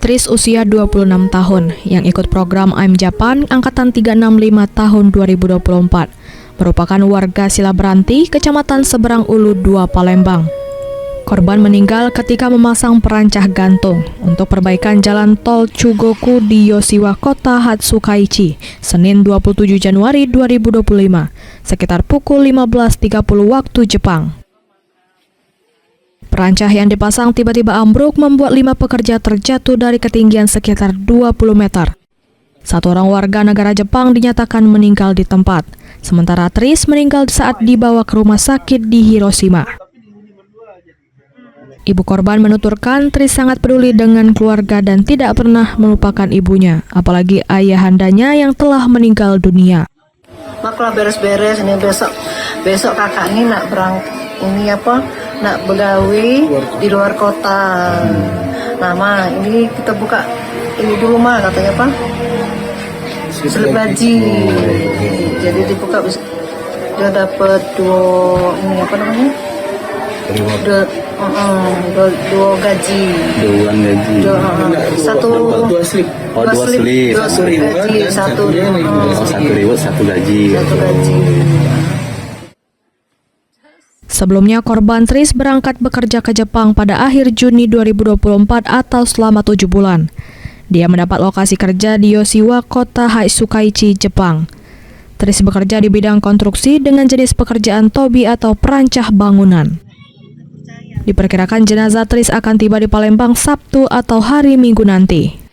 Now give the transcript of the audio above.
Tris usia 26 tahun yang ikut program I'm Japan angkatan 365 tahun 2024 merupakan warga Silaberanti, Kecamatan Seberang Ulu 2 Palembang. Korban meninggal ketika memasang perancah gantung untuk perbaikan jalan tol Chugoku di Yoshiwa Kota Hatsukaichi, Senin 27 Januari 2025, sekitar pukul 15.30 waktu Jepang. Perancah yang dipasang tiba-tiba ambruk membuat 5 pekerja terjatuh dari ketinggian sekitar 20 meter. Satu orang warga negara Jepang dinyatakan meninggal di tempat, sementara Tris meninggal saat dibawa ke rumah sakit di Hiroshima. Ibu korban menuturkan Tris sangat peduli dengan keluarga dan tidak pernah melupakan ibunya, apalagi ayahandanya yang telah meninggal dunia. Maklah beres-beres ini besok kakak ini nak nak begawi di luar kota. Nah, ini kita buka ini dulu katanya slip gaji. Jadi dibuka dia dapat dua gaji. Dua slip. Gaji, satu reward, satu gaji. Sebelumnya, korban Tris berangkat bekerja ke Jepang pada akhir Juni 2024 atau selama 7 bulan. Dia mendapat lokasi kerja di Yoshiwa Kota Hatsukaichi, Jepang. Tris bekerja di bidang konstruksi dengan jenis pekerjaan tobi atau perancah bangunan. Diperkirakan jenazah Tris akan tiba di Palembang Sabtu atau hari Minggu nanti.